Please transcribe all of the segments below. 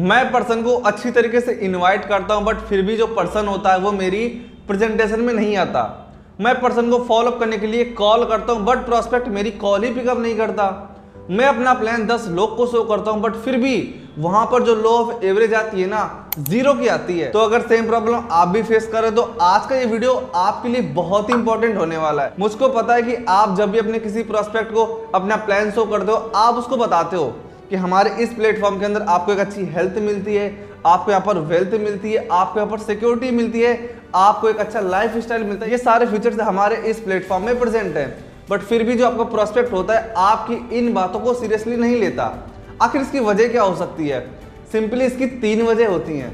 मैं पर्सन को अच्छी तरीके से इनवाइट करता हूं, बट फिर भी जो पर्सन होता है वो मेरी प्रेजेंटेशन में नहीं आता। मैं पर्सन को फॉलो अप करने के लिए कॉल करता हूं, बट प्रोस्पेक्ट मेरी कॉल ही पिकअप नहीं करता। मैं अपना प्लान 10 लोग को शो करता हूं, बट फिर भी वहां पर जो लो ऑफ एवरेज आती है ना, 0 की आती है। तो अगर सेम प्रॉब्लम आप भी फेस कर रहे हो तो आज का ये वीडियो आपके लिए बहुत ही इंपॉर्टेंट होने वाला है। मुझको पता है कि आप जब भी अपने किसी प्रोस्पेक्ट को अपना प्लान शो करते हो, आप उसको बताते हो कि हमारे इस प्लेटफॉर्म के अंदर आपको एक अच्छी हेल्थ मिलती है, आपको यहाँ पर वेल्थ मिलती है, आपको यहाँ पर सिक्योरिटी मिलती है, आपको एक अच्छा लाइफ स्टाइल मिलता है। ये सारे फीचर्स हमारे इस प्लेटफॉर्म में प्रेजेंट है, बट फिर भी जो आपका प्रोस्पेक्ट होता है आपकी इन बातों को सीरियसली नहीं लेता। आखिर इसकी वजह क्या हो सकती है? सिंपली इसकी 3 वजह होती हैं।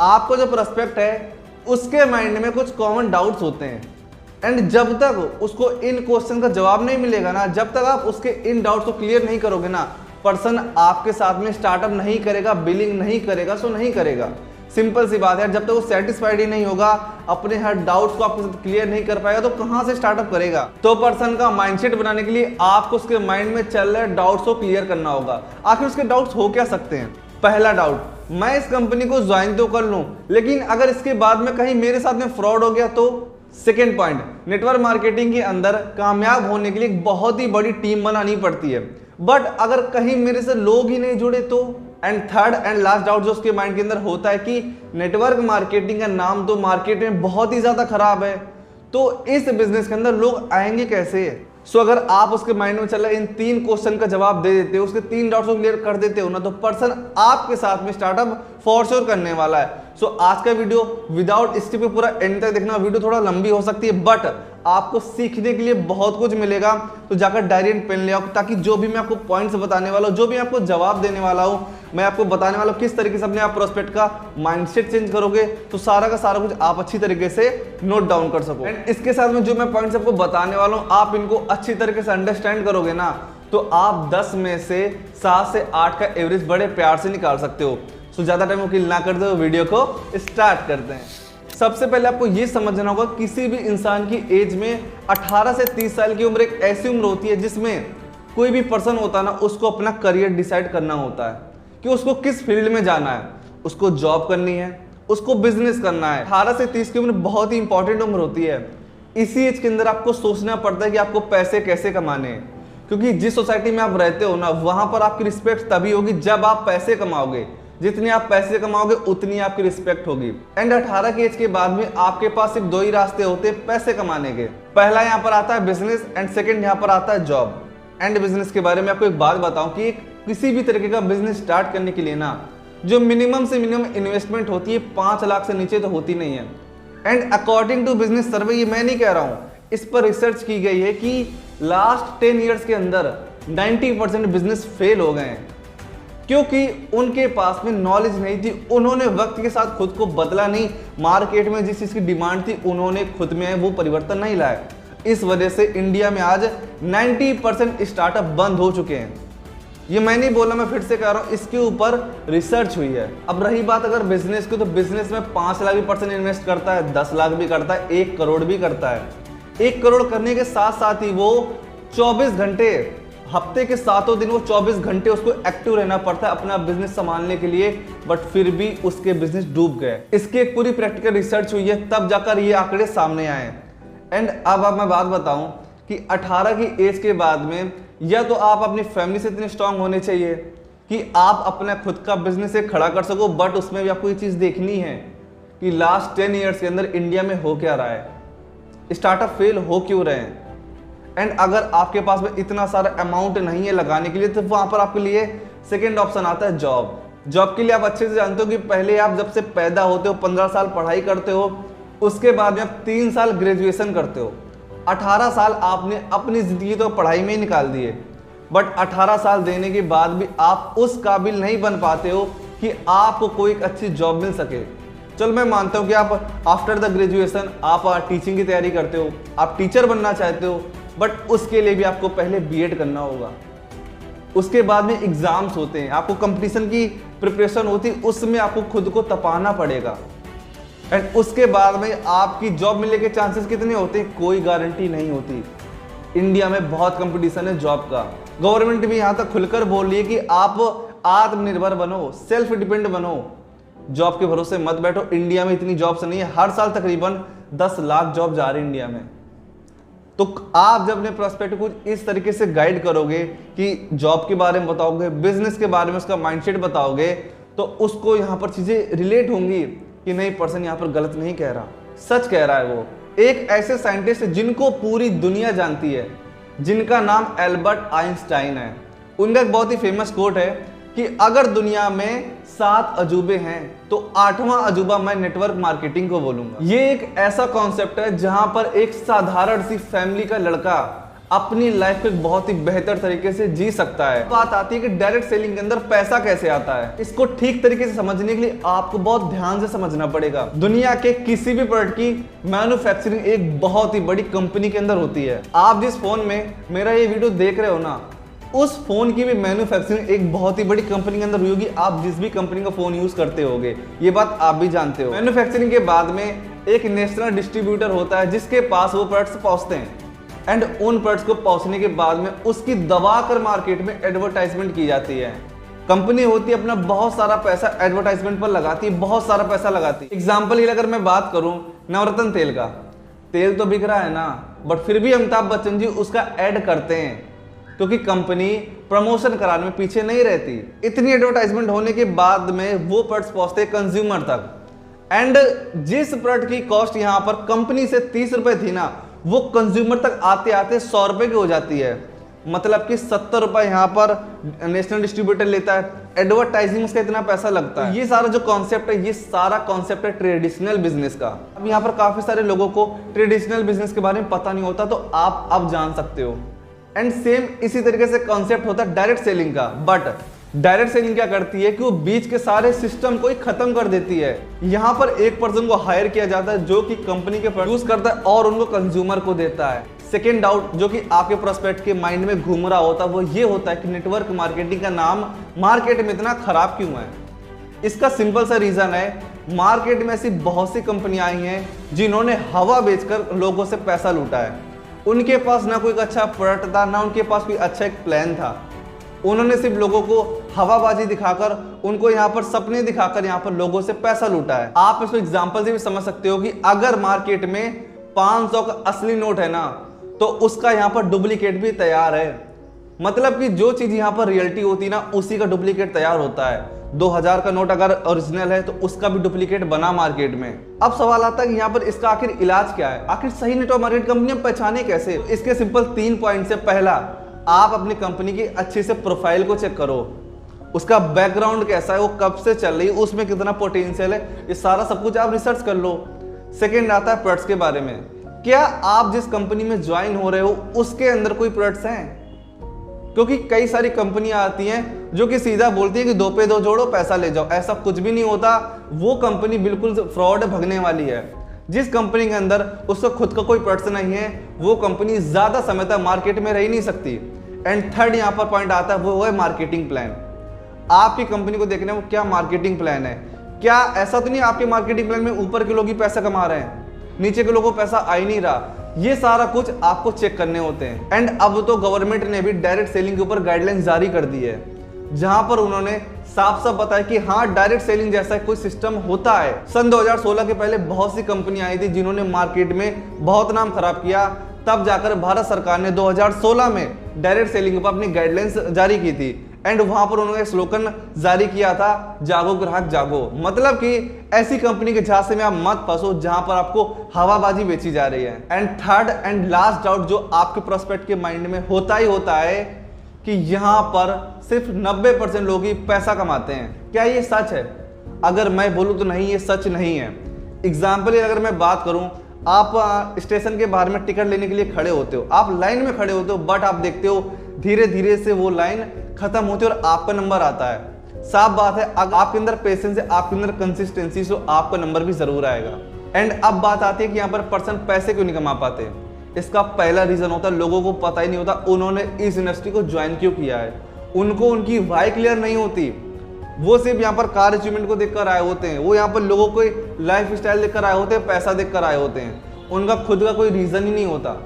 आपको जो प्रोस्पेक्ट है उसके माइंड में कुछ कॉमन डाउट्स होते हैं, एंड जब तक उसको इन क्वेश्चन का जवाब नहीं मिलेगा ना, जब तक आप उसके इन डाउट्स को क्लियर नहीं करोगे ना, पर्सन आपके साथ में स्टार्टअप नहीं करेगा, बिलिंग नहीं करेगा, सो नहीं करेगा। सिंपल सी बात है, जब तक वो सेटिस्फाइड ही नहीं होगा, अपने हर डाउट्स को आपके साथ क्लियर नहीं कर पाएगा, तो कहां से स्टार्टअप करेगा? तो पर्सन का माइंडसेट बनाने के लिए आपको उसके माइंड में चल रहे डाउट्स को क्लियर करना होगा। आखिर उसके डाउट्स हो क्या सकते हैं? पहला डाउट, मैं इस कंपनी को ज्वाइन तो कर लूं, लेकिन अगर इसके बाद में कहीं मेरे साथ में फ्रॉड हो गया तो? सेकेंड पॉइंट, नेटवर्क मार्केटिंग के अंदर कामयाब होने के लिए एक बहुत ही बड़ी टीम बनानी पड़ती है, बट अगर कहीं मेरे से लोग ही नहीं जुड़े तो? And third and last doubt जो उसके माइंड के अंदर होता है कि नेटवर्क मार्केटिंग का नाम तो मार्केट में बहुत ही ज्यादा खराब है, तो इस बिजनेस के अंदर लोग आएंगे कैसे? सो अगर आप उसके माइंड में चल रहे इन 3 क्वेश्चन का जवाब दे देते हो, उसके 3 डाउट्स को क्लियर कर देते हो ना, तो पर्सन आपके साथ में स्टार्टअप फॉर श्योर करने वाला है। सो आज का वीडियो विदाउट स्किप पे पूरा एंड तक देखना। वीडियो थोड़ा लंबी हो सकती है, बट आपको सीखने के लिए बहुत कुछ मिलेगा। तो जाकर डायरी एंड पेन ले आओ, ताकि जो भी मैं आपको पॉइंट्स बताने वाला हूँ, जो भी आपको जवाब देने वाला हूँ, मैं आपको बताने वाला हूँ किस तरीके से अपने आप प्रोस्पेक्ट का माइंडसेट चेंज करोगे, तो सारा का सारा कुछ आप अच्छी तरीके से नोट डाउन कर सको। एंड इसके साथ में जो मैं पॉइंट्स आपको बताने वाला हूँ, आप इनको अच्छी तरीके से अंडरस्टैंड करोगे ना, तो आप 10 में से 7 से 8 का एवरेज बड़े प्यार से निकाल सकते हो। सो ज्यादा टाइम वकील ना करते हुए वीडियो को स्टार्ट करते हैं। सबसे पहले आपको ये समझना होगा, किसी भी इंसान की एज में 18 से 30 साल की उम्र एक ऐसी उम्र होती है जिसमें कोई भी पर्सन होता है ना, उसको अपना करियर डिसाइड करना होता है कि उसको किस फील्ड में जाना है। उसको जॉब करनी है, उसको बिजनेस करना है। 18 से 30 की उम्र बहुत ही इंपॉर्टेंट उम्र होती है। इसी एज के अंदर आपको सोचना पड़ता है कि आपको पैसे कैसे कमाने हैं, क्योंकि जिस सोसाइटी में आप रहते हो ना, वहां पर आपकी रिस्पेक्ट तभी होगी जब आप पैसे कमाओगे। जितनी आप पैसे कमाओगे उतनी आपकी रिस्पेक्ट होगी। एंड 18 की एज के बाद में आपके पास सिर्फ 2 ही रास्ते होते हैं पैसे कमाने के। पहला यहाँ पर आता है बिजनेस, एंड सेकंड यहाँ पर आता है जॉब। एंड बिजनेस के बारे में आपको एक बात बताऊं कि किसी भी तरीके का बिजनेस स्टार्ट करने के लिए ना, जो मिनिमम से मिनिमम इन्वेस्टमेंट होती है 5 लाख से नीचे तो होती नहीं है। एंड अकॉर्डिंग टू बिजनेस सर्वे, ये मैं नहीं कह रहा हूँ, इस पर रिसर्च की गई है कि लास्ट 10 ईयर्स के अंदर 90% बिजनेस फेल हो गए हैं, क्योंकि उनके पास में नॉलेज नहीं थी। उन्होंने वक्त के साथ खुद को बदला नहीं, मार्केट में जिस चीज की डिमांड थी उन्होंने खुद में वो परिवर्तन नहीं लाया। इस वजह से इंडिया में आज 90% स्टार्टअप बंद हो चुके हैं। ये मैं नहीं बोला, मैं फिर से कह रहा हूँ, इसके ऊपर रिसर्च हुई है। अब रही बात अगर बिजनेस की, तो बिजनेस में 5 लाख भी पर्सन इन्वेस्ट करता है, 10 लाख भी करता है, 1 करोड़ भी करता है। 1 करोड़ करने के साथ साथ ही वो 24 घंटे, हफ्ते के 7 दिन वो 24 घंटे उसको एक्टिव रहना पड़ता है अपना बिजनेस संभालने के लिए, बट फिर भी उसके बिजनेस डूब गए। इसकी एक पूरी प्रैक्टिकल रिसर्च हुई है, तब जाकर ये आंकड़े सामने आए। एंड अब मैं बात बताऊं कि 18 की एज के बाद में या तो आप अपनी फैमिली से इतने स्ट्रांग होने चाहिए कि आप अपना खुद का बिजनेस एक खड़ा कर सको, बट उसमें भी आपको ये चीज़ देखनी है कि लास्ट 10 ईयर्स के अंदर इंडिया में हो क्या रहा है, स्टार्टअप फेल हो क्यों रहे हैं। एंड अगर आपके पास में इतना सारा अमाउंट नहीं है लगाने के लिए, तो वहां पर आपके लिए सेकेंड ऑप्शन आता है जॉब। जॉब के लिए आप अच्छे से जानते हो कि पहले आप जब से पैदा होते हो 15 साल पढ़ाई करते हो, उसके बाद में आप 3 साल ग्रेजुएशन करते हो। 18 साल आपने अपनी जिंदगी तो पढ़ाई में ही निकाल दिए, बट 18 साल देने के बाद भी आप उस काबिल नहीं बन पाते हो कि आपको कोई एक अच्छी जॉब मिल सके। चलो मैं मानता हूँ कि आप आफ्टर द ग्रेजुएशन आप टीचिंग की तैयारी करते हो, आप टीचर बनना चाहते हो, बट उसके लिए भी आपको पहले बीएड करना होगा। उसके बाद में एग्जाम्स होते हैं, आपको कंपटीशन की प्रिपरेशन होती है, उसमें आपको खुद को तपाना पड़ेगा। एंड उसके बाद में आपकी जॉब मिलने के चांसेस कितने होते हैं, कोई गारंटी नहीं होती। इंडिया में बहुत कंपटीशन है जॉब का। गवर्नमेंट भी यहाँ तक खुलकर बोल रही है कि आप आत्मनिर्भर बनो, सेल्फ डिपेंड बनो। जॉब के भरोसे मत बैठो। इंडिया में इतनी जॉब्स नहीं है, हर साल तकरीबन 10 लाख जॉब जा रही है इंडिया में। तो आप जब अपने प्रोस्पेक्ट को इस तरीके से गाइड करोगे कि जॉब के बारे में बताओगे, बिजनेस के बारे में उसका माइंडसेट बताओगे, तो उसको यहाँ पर चीजें रिलेट होंगी कि नहीं, पर्सन यहाँ पर गलत नहीं कह रहा, सच कह रहा है। वो एक ऐसे साइंटिस्ट जिनको पूरी दुनिया जानती है, जिनका नाम एल्बर्ट आइंस्टाइन है। उनका एक बहुत ही फेमस कोट है कि अगर दुनिया में 7 अजूबे हैं तो 8वां अजूबा मैं नेटवर्क मार्केटिंग को बोलूंगा। ये एक ऐसा कॉन्सेप्ट है जहां पर एक साधारण सी फैमिली का लड़का अपनी लाइफ को बहुत ही बेहतर तरीके से जी सकता है। बात आती है कि डायरेक्ट सेलिंग के अंदर पैसा कैसे आता है। इसको ठीक तरीके से समझने के लिए आपको बहुत ध्यान से समझना पड़ेगा। दुनिया के किसी भी प्रोडक्ट की मैन्युफैक्चरिंग एक बहुत ही बड़ी कंपनी के अंदर होती है। आप जिस फोन में मेरा ये वीडियो देख रहे हो ना, उस फोन की भी मैन्युफैक्चरिंग एक बहुत ही बड़ी कंपनी के अंदर हुई होगी। आप जिस भी कंपनी का फोन यूज करते होगे, ये बात आप भी जानते हो। मैन्युफैक्चरिंग के बाद में एक नेशनल डिस्ट्रीब्यूटर होता है जिसके पास वो प्रोडक्ट्स पहुंचते हैं, एंड उन प्रोडक्ट्स को पहुंचने के बाद में उसकी दबा कर मार्केट में एडवर्टाइजमेंट की जाती है। कंपनी होती है अपना बहुत सारा पैसा एडवर्टाइजमेंट पर लगाती है, बहुत सारा पैसा लगाती है। एग्जाम्पल अगर मैं बात करूं नवरत्न तेल का, तेल तो बिक रहा है ना, बट फिर भी अमिताभ बच्चन जी उसका एड करते हैं क्योंकि कंपनी प्रमोशन कराने में पीछे नहीं रहती। इतनी एडवर्टाइजमेंट होने के बाद में वो प्रोडक्ट्स पहुंचते कंज्यूमर तक, एंड जिस प्रोडक्ट की कॉस्ट यहाँ पर कंपनी से 30 रुपए थी ना, वो कंज्यूमर तक आते आते 100 रुपए की हो जाती है। मतलब कि 70 रुपए यहाँ पर नेशनल डिस्ट्रीब्यूटर लेता है, एडवर्टाइजिंग उसका इतना पैसा लगता है। ये सारा जो कॉन्सेप्ट है, ये सारा कॉन्सेप्ट है ट्रेडिशनल बिजनेस का। अब यहाँ पर काफी सारे लोगों को ट्रेडिशनल बिजनेस के बारे में पता नहीं होता, तो आप अब जान सकते हो। एंड सेम इसी तरीके से कॉन्सेप्ट होता है डायरेक्ट सेलिंग का। बट डायरेक्ट सेलिंग क्या करती है कि वो बीच के सारे सिस्टम को ही खत्म कर देती है। यहाँ पर एक पर्सन को हायर किया जाता है जो कि कंपनी के प्रोड्यूस करता है और उनको कंज्यूमर को देता है। सेकेंड डाउट जो कि आपके प्रोस्पेक्ट के माइंड में घूम रहा होता है वो ये होता है कि नेटवर्क मार्केटिंग का नाम मार्केट में इतना खराब क्यों है। इसका सिंपल सा रीजन है, मार्केट में ऐसी बहुत सी कंपनियां आई हैं जिन्होंने हवा बेचकर लोगों से पैसा लूटा है। उनके पास ना कोई अच्छा प्रोडक्ट था, ना उनके पास कोई अच्छा एक प्लान था। उन्होंने सिर्फ लोगों को हवाबाजी दिखाकर, उनको यहाँ पर सपने दिखाकर यहाँ पर लोगों से पैसा लूटा है। आप इसको एग्जांपल से भी समझ सकते हो कि अगर मार्केट में 500 का असली नोट है ना, तो उसका यहाँ पर डुप्लीकेट भी तैयार है। मतलब कि जो चीज यहाँ पर रियलिटी होती है ना, उसी का डुप्लीकेट तैयार होता है। 2000 का नोट अगर ओरिजिनल है तो उसका भी डुप्लीकेट बना मार्केट में। अब सवाल आता है कि यहाँ पर इसका आखिर इलाज क्या है, आखिर सही नेटवर्क मार्केट कंपनियां पहचाने कैसे। इसके सिंपल 3 पॉइंट से पहला, आप अपनी कंपनी की अच्छे से प्रोफाइल को चेक करो, उसका बैकग्राउंड कैसा है, वो कब से चल रही है, उसमें कितना पोटेंशियल है, ये सारा सब कुछ आप रिसर्च कर लो। सेकेंड आता है प्रोडक्ट्स के बारे में। क्या आप जिस कंपनी में ज्वाइन हो रहे हो उसके अंदर कोई प्रोडक्ट्स हैं? क्योंकि कई सारी कंपनियां आती हैं जो कि सीधा बोलती है कि 2 पे 2 जोड़ो पैसा ले जाओ। ऐसा कुछ भी नहीं होता। वो कंपनी बिल्कुल फ्रॉड भगने वाली है। जिस कंपनी के अंदर उसका खुद का कोई प्रोडक्ट नहीं है, वो कंपनी ज्यादा समय तक मार्केट में रह ही नहीं सकती। एंड थर्ड यहाँ पर पॉइंट आता है, वो है मार्केटिंग प्लान। आपकी कंपनी को देखना है वो क्या मार्केटिंग प्लान है। क्या ऐसा तो नहीं आपके मार्केटिंग प्लान में ऊपर के लोग ही पैसा कमा रहे हैं, नीचे के लोगों को पैसा आ ही नहीं रहा। ये सारा कुछ आपको चेक करने होते हैं। एंड अब तो गवर्नमेंट ने भी डायरेक्ट सेलिंग के ऊपर गाइडलाइन जारी कर दी है, जहां पर उन्होंने साफ साफ बताया कि हाँ, डायरेक्ट सेलिंग जैसा कोई सिस्टम होता है। सन 2016 के पहले बहुत सी कंपनियां आई थी जिन्होंने मार्केट में बहुत नाम खराब किया। तब जाकर भारत सरकार ने 2016 में डायरेक्ट सेलिंग के ऊपर अपनी गाइडलाइंस जारी की थी। एंड वहां पर उन्होंने स्लोगन जारी किया था, जागो ग्राहक जागो। मतलब कि ऐसी कंपनी के झांसे में आप मत फंसो जहां पर आपको हवाबाजी बेची जा रही है। And third and last doubt जो आपके प्रोस्पेक्ट के माइंड में होता ही होता है कि यहां पर सिर्फ 90% लोग ही पैसा कमाते हैं। क्या ये सच है? अगर मैं बोलूं तो नहीं, ये सच नहीं है। एग्जाम्पल अगर मैं बात करूं, आप स्टेशन के बाहर में टिकट लेने के लिए खड़े होते हो, आप लाइन में खड़े होते हो, बट आप देखते हो धीरे धीरे से वो लाइन खत्म होती है और आपका नंबर आता है। साफ बात है, अगर आपके अंदर पेशेंस है, आपके अंदर कंसिस्टेंसी, तो आपका नंबर भी जरूर आएगा। एंड अब बात आती है कि यहाँ पर पर्सन पैसे क्यों नहीं कमा पाते। इसका पहला रीजन होता है, लोगों को पता ही नहीं होता उन्होंने इस इंडस्ट्री को ज्वाइन क्यों किया है। उनको उनकी वाई क्लियर नहीं होती। वो सिर्फ यहाँ पर कार अचीवमेंट को देखकर आए होते हैं, वो यहाँ पर लोगों को लाइफ स्टाइल देखकर आए होते हैं, पैसा देखकर आए होते हैं। उनका खुद का कोई रीजन ही नहीं होता।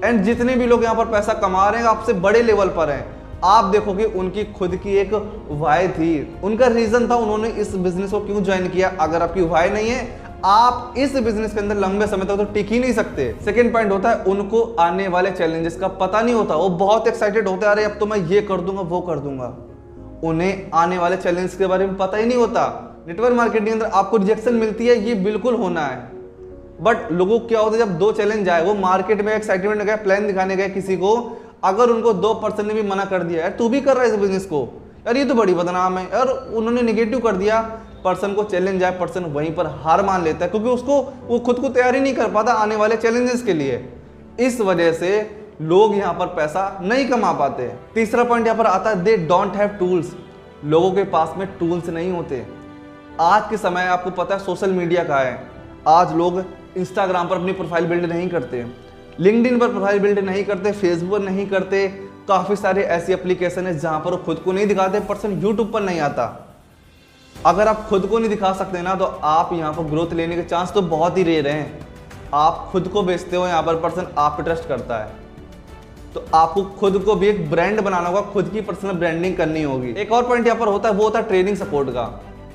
एंड जितने भी लोग यहाँ पर पैसा कमा रहे हैं आपसे बड़े लेवल पर हैं, आप देखोगे उनकी खुद की एक वाई थी, उनका रीजन था उन्होंने इस बिजनेस को क्यों ज्वाइन किया। अगर आपकी वाई नहीं है, आप इस बिजनेस के अंदर लंबे समय तक तो टिक ही नहीं सकते। सेकंड पॉइंट होता है उनको आने वाले चैलेंजेस का पता नहीं होता। वो बहुत एक्साइटेड होते हैं, अरे अब तो मैं ये कर दूंगा वो कर दूंगा। उन्हें आने वाले चैलेंज के बारे में पता ही नहीं होता। नेटवर्क मार्केटिंग के अंदर आपको रिजेक्शन मिलती है, ये बिल्कुल होना है, बट लोगों को क्या होता है जब 2 चैलेंज आए, वो मार्केट में एक्साइटमेंट गए, प्लान दिखाने गए किसी को, अगर उनको 2% ने भी मना कर दिया, यार तू भी कर रहा है इस बिजनेस को, यार ये तो बड़ी बदनाम है, और उन्होंने निगेटिव कर दिया, पर्सन को चैलेंज आए, पर्सन वहीं पर हार मान लेता है, क्योंकि उसको वो खुद को तैयारी नहीं कर पाता आने वाले चैलेंजेस के लिए। इस वजह से लोग यहाँ पर पैसा नहीं कमा पाते। तीसरा पॉइंट यहाँ पर आता है, दे डोंट हैव टूल्स। लोगों के पास में टूल्स नहीं होते। आज के समय आपको पता है सोशल मीडिया का है, आज लोग इंस्टाग्राम पर अपनी प्रोफाइल बिल्ड नहीं करते, लिंक्डइन पर प्रोफाइल बिल्ड नहीं करते, फेसबुक नहीं करते, काफ़ी सारे ऐसी एप्लीकेशन है जहाँ पर वो खुद को नहीं दिखाते, पर्सन यूट्यूब पर नहीं आता। अगर आप खुद को नहीं दिखा सकते ना, तो आप यहाँ पर ग्रोथ लेने के चांस तो बहुत ही रेयर हैं। आप खुद को बेचते हो, यहाँ पर पर्सन आप पे ट्रस्ट करता है, तो आपको खुद को भी एक ब्रांड बनाना होगा, खुद की पर्सनल ब्रांडिंग करनी होगी। एक और पॉइंट यहाँ पर होता है, वो होता है ट्रेनिंग सपोर्ट का।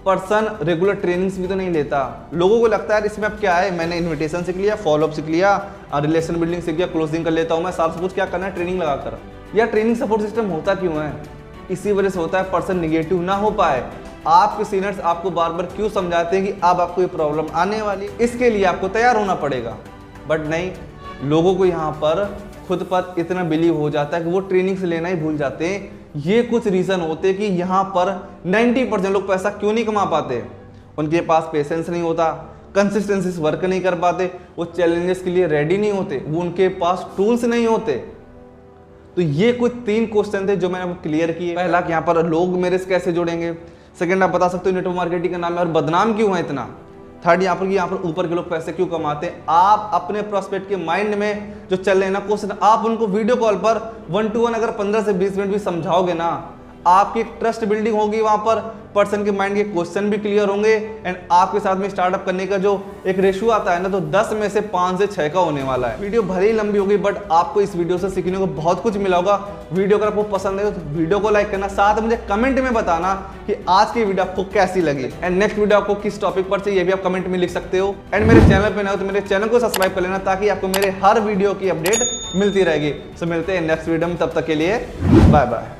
पर्सन रेगुलर ट्रेनिंग्स भी तो नहीं लेता। लोगों को लगता है इसमें अब क्या है, मैंने इन्विटेशन सीख लिया, फॉलोअप सीख लिया, रिलेशन बिल्डिंग सीख लिया, क्लोजिंग कर लेता हूँ मैं, सारा सब कुछ क्या करना है ट्रेनिंग लगाकर। या ट्रेनिंग सपोर्ट सिस्टम होता क्यों है? इसी वजह से होता है पर्सन निगेटिव ना हो पाए। आपके सीनियर्स आपको बार बार क्यों समझाते हैं कि अब आपको ये प्रॉब्लम आने वाली, इसके लिए आपको तैयार होना पड़ेगा, बट नहीं, लोगों को यहाँ पर खुद पर इतना बिलीव हो जाता है कि वो ट्रेनिंग से लेना ही भूल जाते हैं। ये कुछ रीज़न होते हैं कि यहाँ पर 90% लोग पैसा क्यों नहीं कमा पाते। उनके पास पेशेंस नहीं होता, कंसिस्टेंसी से वर्क नहीं कर पाते, वो चैलेंजेस के लिए रेडी नहीं होते, वो उनके पास टूल्स नहीं होते। तो ये कुछ 3 क्वेश्चन थे जो मैंने क्लियर किए। पहला कि यहाँ पर लोग मेरे से कैसे जुड़ेंगे। सेकंड, आप बता सकते हो नेटवर्क मार्केटिंग का नाम है और बदनाम क्यों है इतना। थर्ड, यहाँ पर ऊपर के लोग पैसे क्यों कमाते हैं। आप अपने प्रोस्पेक्ट के माइंड में जो चल रहे हैं ना क्वेश्चन, आप उनको वीडियो कॉल पर 1 to 1 अगर 15 से 20 मिनट भी समझाओगे ना, आपकी ट्रस्ट बिल्डिंग होगी, वहां पर पर्सन के माइंड के क्वेश्चन भी क्लियर होंगे, एंड आपके साथ में स्टार्टअप करने का जो एक रेशियो आता है ना, तो 10 में से 5 से 6 का होने वाला है। वीडियो भले ही लंबी होगी, बट आपको इस वीडियो से सीखने को बहुत कुछ मिला होगा। वीडियो अगर आपको पसंद है तो वीडियो को लाइक करना, साथ मुझे कमेंट में बताना कि आज की वीडियो आपको कैसी लगी, एंड नेक्स्ट वीडियो आपको किस टॉपिक पर चाहिए, ये भी आप कमेंट में लिख सकते हो। एंड मेरे चैनल पे ना हो तो मेरे चैनल को सब्सक्राइब कर लेना, ताकि आपको मेरे हर वीडियो की अपडेट मिलती रहेगी। सो मिलते हैं नेक्स्ट वीडियो में, तब तक के लिए बाय बाय।